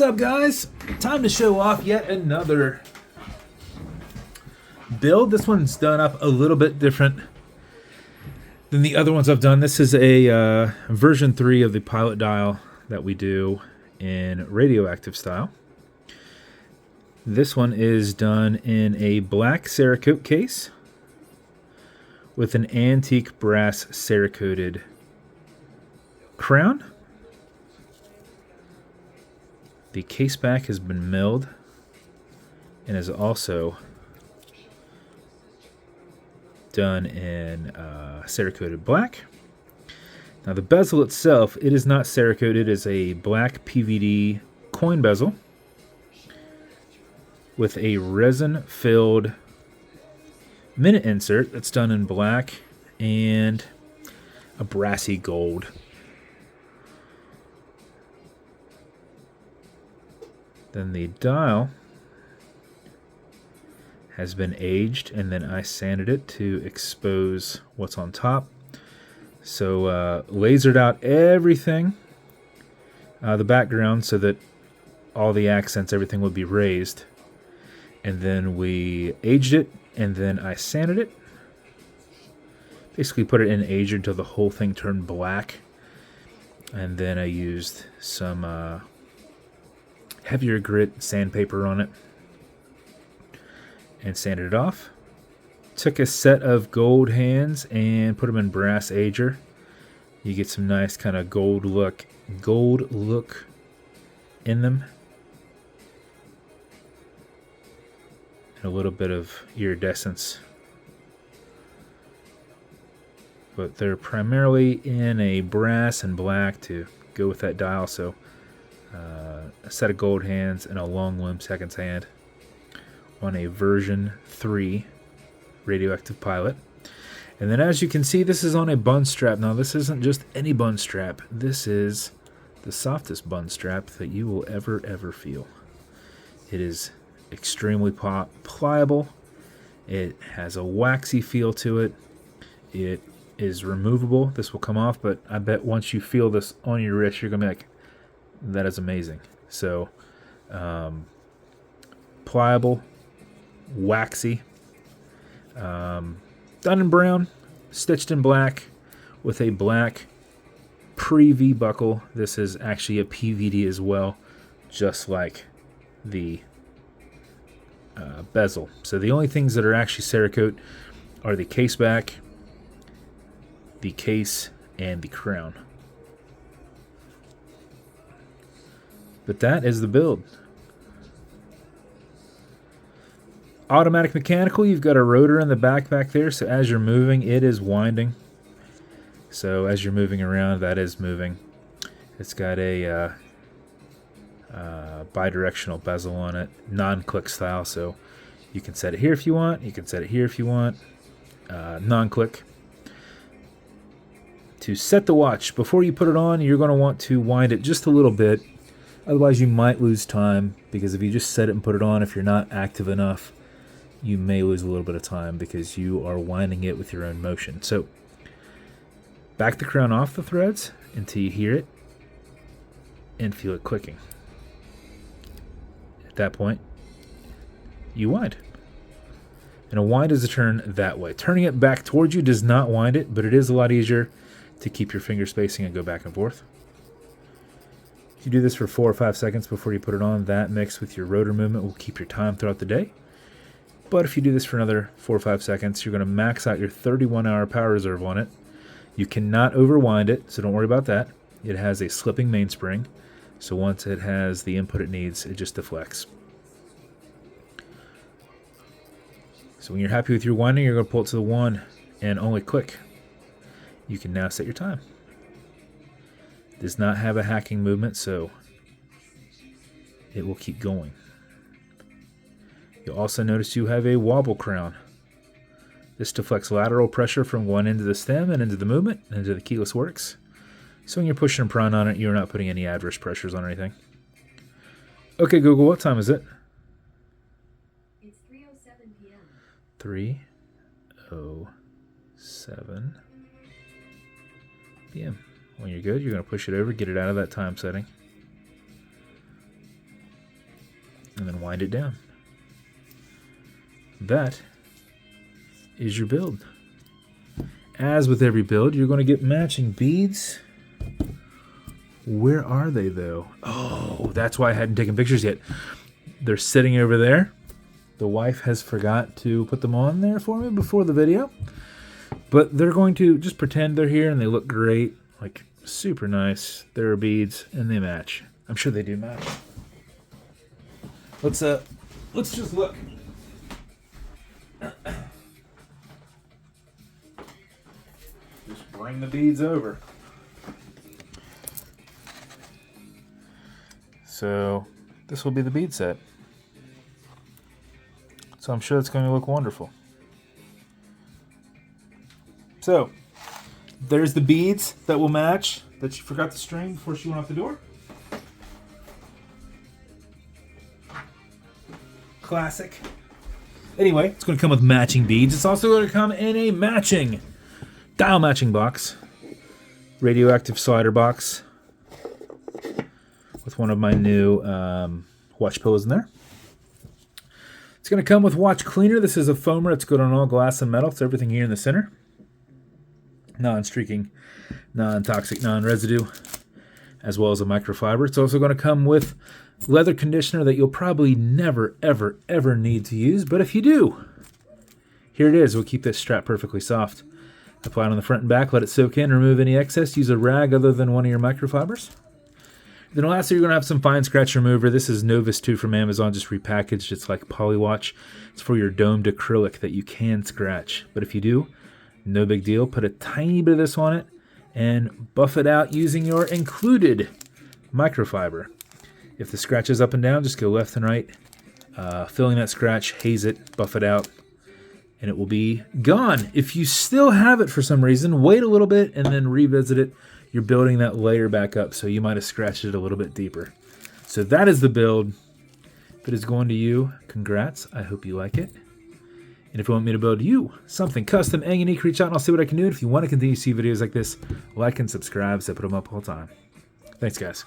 What's up, guys? Time to show off yet another build. This one's done up a little bit different than the other ones I've done. This is a version 3 of the pilot dial that we do in radioactive style. This one is done in a black cerakote case with an antique brass cerakoted crown. The caseback has been milled and is also done in cerakoted black. Now the bezel itself, it is not cerakoted. It is a black PVD coin bezel with a resin-filled minute insert that's done in black and a brassy gold. Then the dial has been aged, and then I sanded it to expose what's on top. So lasered out everything, the background, so that all the accents, everything would be raised. And then we aged it, and then I sanded it. Basically put it in ager until the whole thing turned black. And then I used some heavier grit sandpaper on it and sanded it off. Took a set of gold hands and put them in brass ager. You get some nice kind of gold look in them, and a little bit of iridescence. But they're primarily in a brass and black to go with that dial. So a set of gold hands and a long limb seconds hand on a version 3 radioactive pilot. And then, as you can see, this is on a bund strap. Now this isn't just any bund strap. This is the softest bund strap that you will ever feel. It is extremely pliable. It has a waxy feel to it. It is removable. This will come off, but I bet once you feel this on your wrist, you're gonna be like, that is amazing. So pliable, waxy, done in brown, stitched in black with a black pre-V buckle. This is actually a PVD as well, just like the bezel. So the only things that are actually cerakote are the caseback, the case, and the crown. But that is the build. Automatic mechanical, you've got a rotor in the back there, so as you're moving, it is winding. So as you're moving around, that is moving. It's got a bidirectional bezel on it, non-click style, so you can set it here if you want, you can set it here if you want, non-click. To set the watch, before you put it on, you're going to want to wind it just a little bit. Otherwise, you might lose time, because if you just set it and put it on, if you're not active enough, you may lose a little bit of time because you are winding it with your own motion. So, back the crown off the threads until you hear it and feel it clicking. At that point, you wind. And a wind is a turn that way. Turning it back towards you does not wind it, but it is a lot easier to keep your finger spacing and go back and forth. If you do this for 4 or 5 seconds before you put it on, that mixed with your rotor movement will keep your time throughout the day. But if you do this for another 4 or 5 seconds, you're going to max out your 31-hour power reserve on it. You cannot overwind it, so don't worry about that. It has a slipping mainspring, so once it has the input it needs, it just deflects. So when you're happy with your winding, you're going to pull it to the 1 and only click. You can now set your time. Does not have a hacking movement, so it will keep going. You'll also notice you have a wobble crown. This deflects lateral pressure from one end of the stem and into the movement, into the keyless works. So when you're pushing and prying on it, you're not putting any adverse pressures on anything. Okay, Google, what time is it? It's 3:07 p.m. 3:07 p.m. When you're good, you're going to push it over, get it out of that time setting. and then wind it down. That is your build. As with every build, you're going to get matching beads. Where are they, though? Oh, that's why I hadn't taken pictures yet. They're sitting over there. The wife has forgot to put them on there for me before the video. But they're going to just pretend they're here, and they look great. Like, super nice. There are beads, and they match. I'm sure they do match. Let's just look. Just bring the beads over. So this will be the bead set. So I'm sure it's going to look wonderful. So there's the beads that will match that she forgot to string before she went out the door. Classic. Anyway, it's going to come with matching beads. It's also going to come in a matching dial matching box. Radioactive slider box. With one of my new watch pillows in there. It's going to come with watch cleaner. This is a foamer. It's good on all glass and metal. So everything here in the center. Non-streaking, non-toxic, non-residue. As well as a microfiber. It's also going to come with leather conditioner that you'll probably never, ever, ever need to use. But if you do, here it is. We'll keep this strap perfectly soft. Apply it on the front and back. Let it soak in. Remove any excess. Use a rag other than one of your microfibers. Then lastly, you're going to have some fine scratch remover. This is Novus 2 from Amazon, just repackaged. It's like Polywatch. It's for your domed acrylic that you can scratch. But if you do, no big deal. Put a tiny bit of this on it and buff it out using your included microfiber. If the scratch is up and down, just go left and right. Filling that scratch, haze it, buff it out, and it will be gone. If you still have it for some reason, wait a little bit and then revisit it. You're building that layer back up, so you might have scratched it a little bit deeper. So that is the build. If it is going to you, congrats. I hope you like it. And if you want me to build you something custom and unique, reach out and I'll see what I can do. If you want to continue to see videos like this, like and subscribe, so I put them up all the time. Thanks, guys.